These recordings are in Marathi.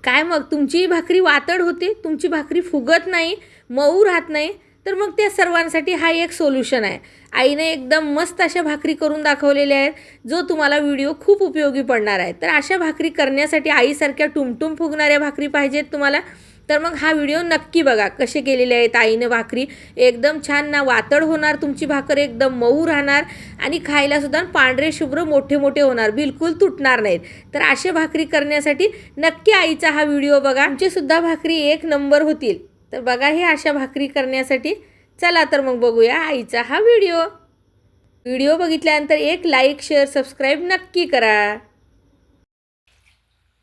काय मग तुमची भाकरी वातड होते, तुमची भाकरी फुगत नाही, मऊ राहत नाही, तर मग त्या सर्वांसाठी हा एक सोल्युशन आहे. आईने एकदम मस्त अशा भाकरी करून दाखवलेल्या आहेत, जो तुम्हाला व्हिडिओ खूप उपयोगी पडणार आहे. तर अशा भाकरी करण्यासाठी आईसारख्या टुमटुम फुगणाऱ्या भाकरी पाहिजेत तुम्हाला, तर मग हा व्हिडिओ नक्की बघा. कसे केलेले आहेत आईनं भाकरी, एकदम छान ना वातड होणार तुमची भाकर, एकदम मऊ राहणार आणि खायलासुद्धा पांढरे शुभ्र मोठे मोठे होणार, बिलकुल तुटणार नाहीत. तर अशा भाकरी करण्यासाठी नक्की आईचा हा व्हिडिओ बघा, आमचीसुद्धा भाकरी एक नंबर होतील. तर बघा हे अशा भाकरी करण्यासाठी. चला तर मग बघूया आईचा हा व्हिडिओ बघितल्यानंतर एक लाईक शेअर सबस्क्राईब नक्की करा.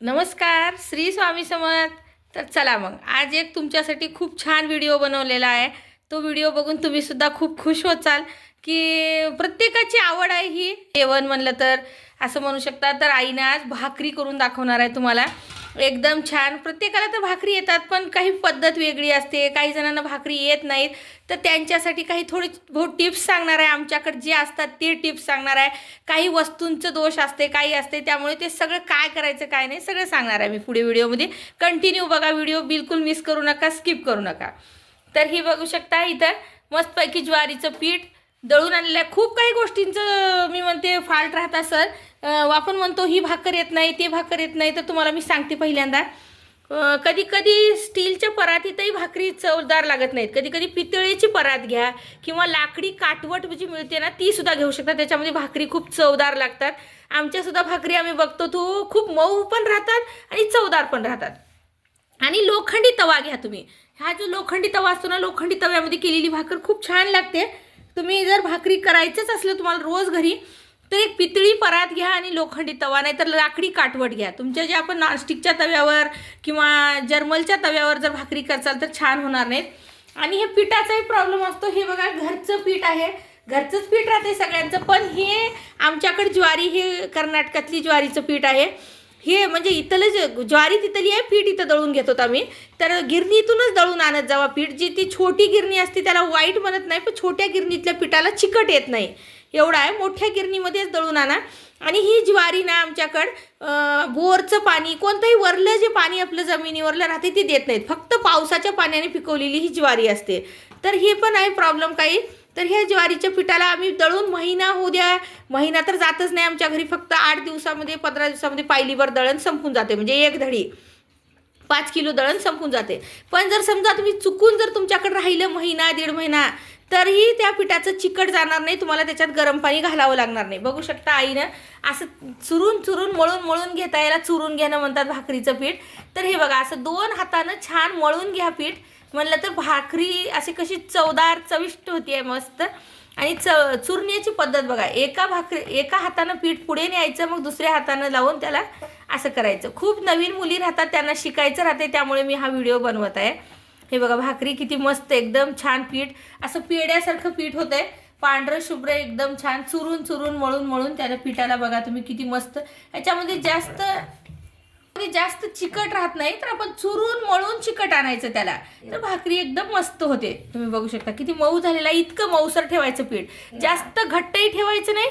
नमस्कार, श्री स्वामी समर्थ. तर चला मग आज एक तुमच्यासाठी खूप छान व्हिडिओ बनवलेला आहे. तो व्हिडिओ बघून तुम्हीसुद्धा खूप खुश होचाल की प्रत्येकाची आवड आहे ही. जेवण म्हणलं तर असं म्हणू शकता. तर आईने आज भाकरी करून दाखवणार आहे तुम्हाला, एकदम छान. प्रत्येकाला तर भाकरी येतात, पण काही पद्धत वेगळी असते, काही जणांना भाकरी येत नाहीत. तर त्यांच्यासाठी काही थोडी बहुत टिप्स सांगणार आहे. आमच्याकडे जे असतात ते टिप्स सांगणार आहे. काही वस्तूंचं दोष असते, काही असते, त्यामुळे ते सगळं काय करायचं काय नाही सगळं सांगणार आहे मी पुढे व्हिडिओमध्ये. कंटिन्यू बघा व्हिडिओ, बिलकुल मिस करू नका, स्किप करू नका. तर ही बघू शकता इथं मस्तपैकी ज्वारीचं पीठ दळून आणलेलं आहे. खूप काही गोष्टींचं मी म्हणते फॉल्ट राहतात सर. आपण म्हणतो ही भाकर येत नाही, ते भाकर येत नाही. तर तुम्हाला मी सांगते पहिल्यांदा, कधी कधी स्टीलच्या परातीतही भाकरी चवदार लागत नाहीत. कधी कधी पितळेची परात घ्या किंवा लाकडी काटवट जी मिळते ना, ती सुद्धा घेऊ शकता. त्याच्यामध्ये भाकरी खूप चवदार लागतात. आमच्यासुद्धा भाकरी आम्ही बघतो तो खूप मऊ पण राहतात आणि चवदार पण राहतात. आणि लोखंडी तवा घ्या तुम्ही. हा जो लोखंडी तवा असतो ना, लोखंडी तव्यामध्ये केलेली भाकर खूप छान लागते. तुम्ही जर भाकरी करायचंच असलं तुम्हाला रोज घरी, तर एक पितळी परात घ्या आणि लोखंडी तवा, नाही तर लाकडी काटवट घ्या. तुमच्या जे आपण नॉनस्टिकच्या तव्यावर किंवा जर्मलच्या तव्यावर जर भाकरी करचाल तर छान होणार नाहीत. आणि हे पिठाचाही प्रॉब्लेम असतो. हे बघा घरचं पीठ आहे, घरचंच पीठ राहते सगळ्यांचं, पण हे आमच्याकडे ज्वारी, हे कर्नाटकातली ज्वारीचं पीठ आहे. हे म्हणजे इथलं ज्वारी तिथली आहे, पीठ इथं दळून घेतो आम्ही. तर गिरणीतूनच दळून आणत जावा पीठ. जी ती छोटी गिरणी असते त्याला वाईट म्हणत नाही, पण छोट्या गिरणीतल्या पिठाला चिकट येत नाही एवढा आहे. मोठ्या गिरणीमध्येच दळून आणा. आणि ही ज्वारी ना आमच्याकडं बोरचं पाणी, कोणतंही वरलं जे पाणी आपलं जमिनीवरलं राहते ते देत नाहीत, फक्त पावसाच्या पाण्याने पिकवलेली ही ज्वारी असते. तर हे पण आहे प्रॉब्लेम काही. तर ह्या ज्वारीच्या पिठाला आम्ही दळून महिना होऊ द्या, महिना तर जातच नाही आमच्या घरी, फक्त 8 दिवसामध्ये 15 दिवसामध्ये पायलीभर दळण संपून जाते. म्हणजे एक धडी 5 किलो दळण संपून जाते. पण जर समजा तुम्ही चुकून जर तुमच्याकडे राहिलं महिना 1.5 महिना, तरीही त्या पिठाचं चिकट जाणार नाही, तुम्हाला त्याच्यात गरम पाणी घालावं लागणार नाही. बघू शकता आईनं असं चुरून चुरून मळून घेता, याला चुरून घेणं म्हणतात भाकरीचं पीठ. तर हे बघा असं 2 हातानं छान मळून घ्या पीठ. म्हणलं तर भाकरी अशी कशी चवदार चविष्ट होती आहे मस्त. आणि चुरण्याची पद्धत बघा, एका हातानं पीठ पुढे न्यायचं, मग दुसऱ्या हातानं लावून त्याला असं करायचं. खूप नवीन मुली राहतात, त्यांना शिकायचं राहते, त्यामुळे मी हा व्हिडिओ बनवत आहे. हे बघा भाकरी किती मस्त, एकदम छान पीठ असं पेड्यासारखं पीठ होतं आहे, पांढरं शुभ्र एकदम छान. चुरून चुरून मळून त्याला पिठाला बघा तुम्ही किती मस्त. याच्यामध्ये जास्त चिकट राहत नाही, तर आपण चुरून मळून चिकट आणायचं त्याला, तर भाकरी एकदम मस्त होते. तुम्ही बघू शकता किती मऊ झालेला. इतकं मऊसर ठेवायचं पीठ, जास्त घट्टही ठेवायचं नाही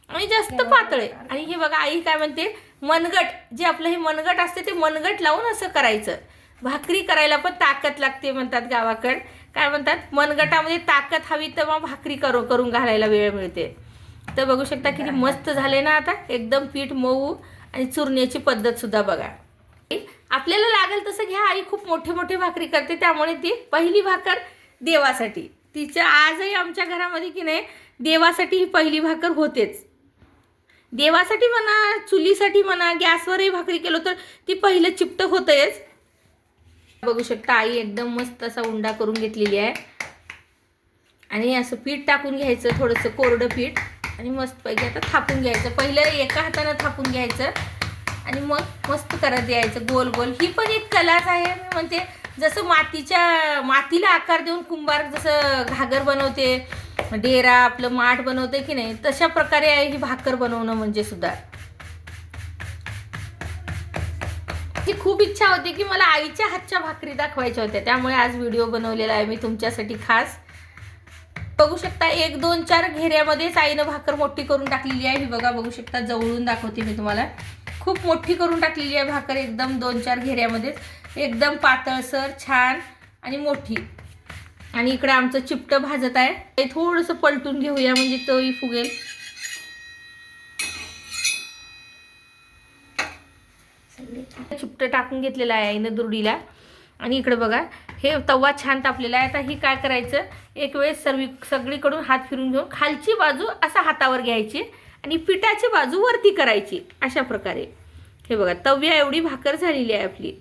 आणि जास्त पातळ. आणि हे बघा आई काय म्हणते, मनगट जे आपलं हे मनगट असते ते मनगट लावून असं करायचं. भाकरी करायला पण ताकद लागते म्हणतात गावाकडे. काय म्हणतात, मनगटामध्ये ताकद हवी तर मग भाकरी करून घालायला वेळ मिळते. तर बघू शकता किती मस्त झाले ना आता, एकदम पीठ मऊ. आणि चुरण्याची पद्धत सुद्धा बघा, आपल्याला लागेल तसं घ्या. आई खूप मोठे भाकरी करते, त्यामुळे ती पहिली भाकर देवासाठी. तिच्या आजही आमच्या घरामध्ये की नाही देवासाठी ही पहिली भाकर होतेच. देवासाठी म्हणा, चुलीसाठी म्हणा, गॅसवरही भाकरी केलं तर ती पहिलं चिपट होतंच. बघू शकता आई एकदम मस्त असा उंडा करून घेतलेली आहे. आणि असं पीठ टाकून घ्यायचं, थोडंसं कोरडं पीठ, आणि मस्तपैकी आता थापून घ्यायचं. पहिलं एका हातानं थापून घ्यायचं आणि मग मस्त करत यायचं गोल गोल. ही पण एक कलाच आहे. मी म्हणते जसं मातीला आकार देऊन कुंभार जसं घागर बनवते, डेरा आपलं माठ बनवते की नाही, तशा प्रकारे आहे ही भाकर बनवणं म्हणजे सुद्धा. ही खूप इच्छा होती की मला आईच्या हातच्या भाकरी दाखवायच्या होत्या, त्यामुळे आज व्हिडिओ बनवलेला आहे मी तुमच्यासाठी खास. बघू शकता 1 2 4 घेऱ्यामध्येच आईनं भाकर मोठी करून टाकलेली आहे. ही बघा, बघू शकता, जवळून दाखवते मी तुम्हाला. खूप मोठी करून टाकलेली आहे भाकर, एकदम 2-4 घेऱ्यामध्ये, एकदम पातळसर छान आणि मोठी. आणि इकडे आमचं चिपटं भाजत आहे, ते थोडंसं पलटून घेऊया म्हणजे तोही फुगेल. चिपटं टाकून घेतलेलं आहे आईनं दुरडीला. आणि इकडे बघा हे तवा छान तापलेला आहे. आता ही काय करायचं, एक वेळेस सगळीकडून हात फिरून घेऊन खालची बाजू असा हातावर घ्यायची आणि पिठाची बाजू वरती करायची. अशा प्रकारे हे बघा तव्या एवढी भाकर झालेली आहे आपली.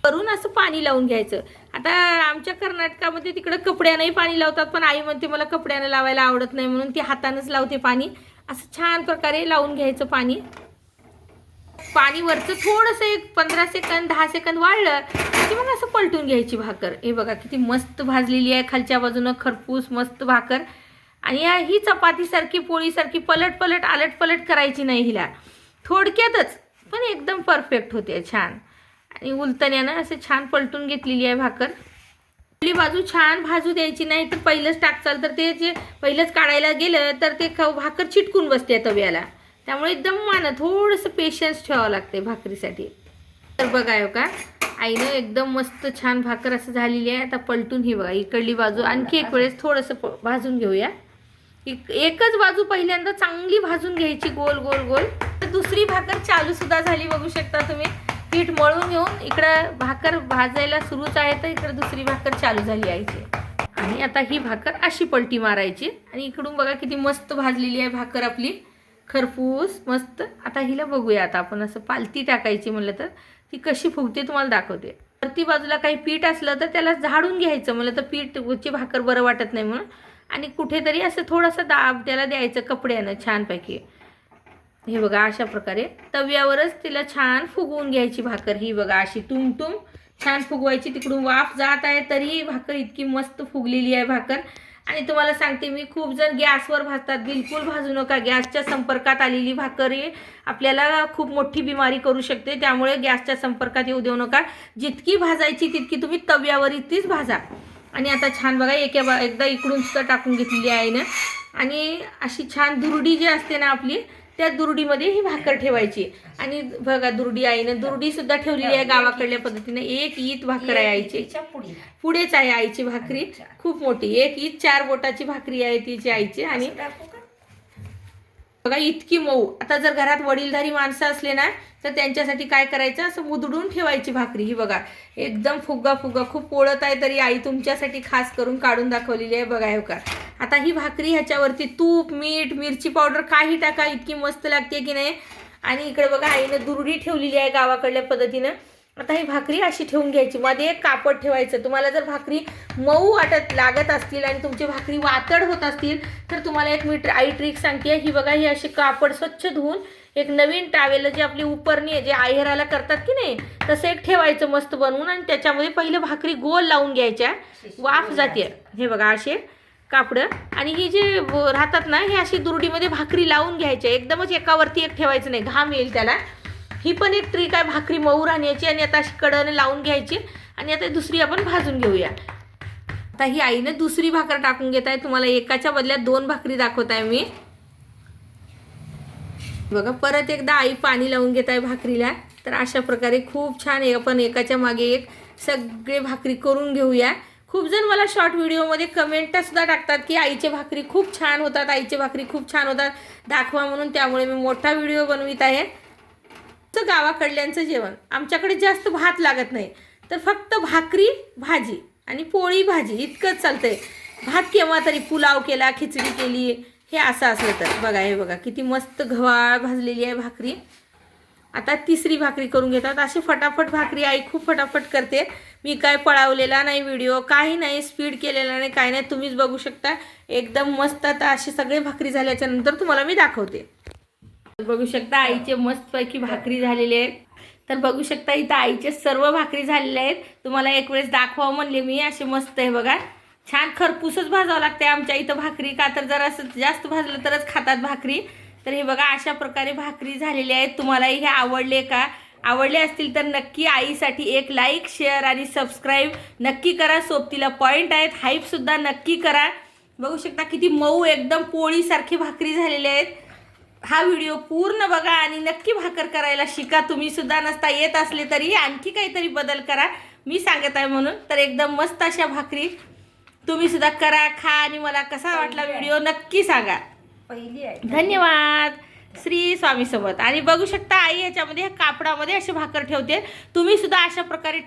करून असं पाणी लावून घ्यायचं. आता आमच्या कर्नाटकामध्ये तिकडं कपड्यानंही पाणी लावतात, पण आई म्हणते मला कपड्यानं लावायला आवडत नाही म्हणून ती हातानंच लावते पाणी. असं छान प्रकारे लावून घ्यायचं पाणी. पाणी वरचं थोडंसं एक 15 सेकंद 10 सेकंद वाळलं की मग असं पलटून घ्यायची भाकर. हे बघा किती मस्त भाजलेली आहे खालच्या बाजूनं, खरपूस मस्त भाकर. आणि ही चपातीसारखी पोळीसारखी पलट पलट आलट पलट करायची नाही हिला, थोडक्यातच पण एकदम परफेक्ट होते छान. आणि उलटण्यानं असं छान पलटून घेतलेली आहे भाकर. आपली बाजू छान भाजू द्यायची नाही, तर पहिलंच टाकचाल तर ते जे पहिलंच काढायला गेलं तर ते भाकर चिटकून बसते तव्याला. त्यामुळे एकदम थोडंसं पेशन्स ठेवावं लागते भाकरीसाठी. तर बघा हो का आईनं एकदम मस्त छान भाकर असं झालेली आहे. आता पलटून ही बघा इकडली बाजू आणखी एक वेळेस थोडंसं भाजून घेऊया. एकच बाजू पहिल्यांदा चांगली भाजून घ्यायची गोल गोल गोल. तर दुसरी भाकर चालू सुद्धा झाली, बघू शकता तुम्ही. पीठ मळून घेऊन इकडं भाकर भाजायला सुरूच आहे, तर इकडं दुसरी भाकर चालू झाली आईची. आणि आता ही भाकर अशी पलटी मारायची. आणि इकडून बघा किती मस्त भाजलेली आहे भाकर आपली, खरपूस मस्त. आता हिला बघूया, आता आपण असं पालती टाकायची म्हणलं तर ती कशी फुगते तुम्हाला दाखवते. वरती बाजूला काही पीठ असलं तर त्याला झाडून घ्यायचं म्हणलं तर पीठची भाकर बरं वाटत नाही म्हणून. आणि कुठेतरी असं थोडंसं दाब त्याला द्यायचं कपड्यानं छानपैकी. हे बघा अशा प्रकारे तव्यावरच तिला छान फुगवून घ्यायची भाकर. ही बघा अशी टुमटुम छान फुगवायची. तिकडून वाफ जात आहे तरी भाकर इतकी मस्त फुगलेली आहे भाकर. आणि तुम्हाला सांगते मी, खूप जण गॅसवर भाजतात, बिलकुल भाजू नका. गॅसच्या संपर्कात आलेली भाकर ही आपल्याला खूप मोठी बिमारी करू शकते, त्यामुळे गॅसच्या संपर्कात येऊ देऊ नका. जितकी भाजायची तितकी तुम्ही तव्यावर इतकीच भाजा. आणि आता छान बघा एकदा इकडून सुद्धा टाकून घेतलेली आहे ना. आणि अशी छान दुरडी जी असते ना आपली, त्या दुरडीमध्ये ही भाकर ठेवायची. आणि बघा दुरडी आईनं दुरडी सुद्धा ठेवलेली आहे गावाकडल्या पद्धतीने. एक ईत भाकर आहे आईची, पुढेच आहे आईची भाकरी खूप मोठी. एक ईत 4 बोटाची भाकरी आहे तिची आईची. आणि बघा इतकी मऊ. आता जर घरात वडीलधारी माणसं असले ना तर त्यांच्यासाठी काय करायचं, असं मुदडून ठेवायची भाकरी. ही बघा एकदम फुगा फुगा खूप पोळत आहे, तरी आई तुमच्यासाठी खास करून काढून दाखवलेली आहे. बघा हे का. आता ही भाकरी ह्याच्यावरती तूप मीठ मिरची पावडर काही टाका, इतकी मस्त लागते की नाही. आणि इकडे बघा आईनं दुरडी ठेवलेली आहे गावाकडल्या पद्धतीनं. आता ही भाकरी अशी ठेवून घ्यायची, मध्ये एक कापड ठेवायचं. तुम्हाला जर भाकरी मऊ लागत असतील आणि तुमची भाकरी वातड होत असतील तर तुम्हाला एक मी आई ट्रिक सांगते. ही बघा ही अशी कापड स्वच्छ धुवून एक नवीन टावेल जी आपली उपरणी आहे, जे आहेराला करतात की नाही, तसं एक ठेवायचं मस्त बनवून. आणि त्याच्यामध्ये पहिलं भाकरी गोल लावून घ्यायच्या, वाफ जाते. हे बघा असे कापडं. आणि ही जे राहतात ना हे अशी दुरडीमध्ये भाकरी लावून घ्यायच्या, एकदमच एकावरती एक ठेवायचं नाही, घाम येईल त्याला. ही पण एक ट्रिक आहे भाकरी मऊ राहण्याची. आणि आता अशी कडनं लावून घ्यायची. आणि आता दुसरी आपण भाजून घेऊया. आता ही आईनं दुसरी भाकर टाकून घेत आहे. तुम्हाला एकाच्या बदल्यात 2 भाकरी दाखवत आहे मी. बघा परत एकदा आई पाणी लावून घेत आहे भाकरीला. तर अशा प्रकारे खूप छान आपण एकाच्या मागे एक सगळे भाकरी करून घेऊया. खूप जण मला शॉर्ट व्हिडिओमध्ये कमेंटसुद्धा टाकतात की आईचे भाकरी खूप छान होतात, आईचे भाकरी खूप छान होतात, दाखवा म्हणून. त्यामुळे मी मोठा व्हिडिओ बनवित आहे. गावाकडल्यांचं जेवण आमच्याकडे जास्त भात लागत नाही, तर फक्त भाकरी भाजी आणि पोळी भाजी इतकंच चालतंय. भात केव्हा तरी पुलाव केला, खिचडी केली, हे असं असलं तर. बघा हे बघा किती मस्त गव्हाळ भाजलेली आहे भाकरी. आता तिसरी भाकरी करून घेतात. अशी फटाफट भाकरी आई खूप फटाफट करते. मी काय पळावलेला नाही व्हिडिओ, काही नाही स्पीड केलेला नाही, काही नाही, तुम्हीच बघू शकता एकदम मस्त. आता अशी सगळे भाकरी झाल्याच्या नंतर तुम्हाला मी दाखवते. बघू शकता आईचे मस्तपैकी भाकरी झालेले आहेत. तर बघू शकता इथं आईचे सर्व भाकरी झालेले आहेत. तुम्हाला एक वेळेस दाखवा म्हणले मी. असे मस्त आहे बघा, छान खरपूसच भाजावं लागते आमच्या इथं भाकरी, का तर जर असं जास्त भाजलं तरच खातात भाकरी. तर हे बघा अशा प्रकारे भाकरी झालेल्या आहेत. तुम्हालाही हे आवडले का? आवडले असतील तर नक्की आईसाठी एक लाईक शेअर आणि सबस्क्राईब नक्की करा. सोबतीला पॉईंट आहेत, हाईपसुद्धा नक्की करा. बघू शकता किती मऊ एकदम पोळीसारखी भाकरी झालेल्या आहेत. हा व्हिडिओ पूर्ण बघा आणि नक्की भाकर करायला शिका. तुम्ही सुद्धा नसता येत असले तरी आणखी काहीतरी बदल करा, मी सांगत आहे म्हणून. तर एकदम मस्त अशा भाकरी तुम्ही सुद्धा करा, खा आणि मला कसा वाटला व्हिडिओ नक्की सांगा. पहिली आहे. धन्यवाद. श्री स्वामी समर्थ. आणि बघू शकता आई याच्यामध्ये ह्या कापडामध्ये असे भाकर ठेवते. तुम्ही सुद्धा अशा प्रकारे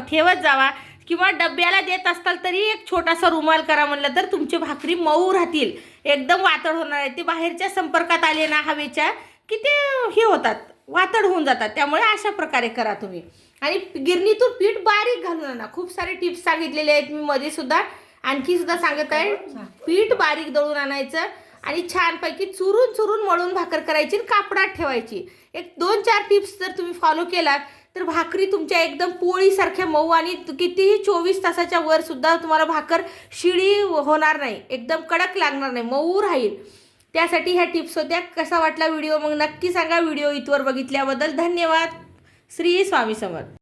ठेवत जावा, किंवा डब्याला देत असताल तरी एक छोटासा रुमाल करा म्हणलं तर तुमची भाकरी मऊ राहतील, एकदम वातड होणार आहे. ते बाहेरच्या संपर्कात आले ना हवेच्या की ते हे होतात, वातड होऊन जातात. त्यामुळे अशा प्रकारे करा तुम्ही. आणि गिरणीतून पीठ बारीक घालून आणा. खूप सारे टिप्स सांगितलेले आहेत मी मध्ये सुद्धा, आणखी सुद्धा सांगत आहे. पीठ बारीक दळून आणायचं आणि छानपैकी चुरून मळून भाकर करायची आणि कापडात ठेवायची. एक 2-4 टिप्स जर तुम्ही फॉलो केलात तर भाकरी तुमच्या एकदम पोळीसारख्या मऊ आणि कितीही 24 तासाच्या वर सुद्धा तुम्हाला भाकर शिळी होणार नाही, एकदम कडक लागणार नाही, मऊ राहील. त्यासाठी ह्या टिप्स होत्या. कसा वाटला व्हिडिओ मग नक्की सांगा. व्हिडिओ इथवर बघितल्याबद्दल धन्यवाद. श्री स्वामी समर्थ.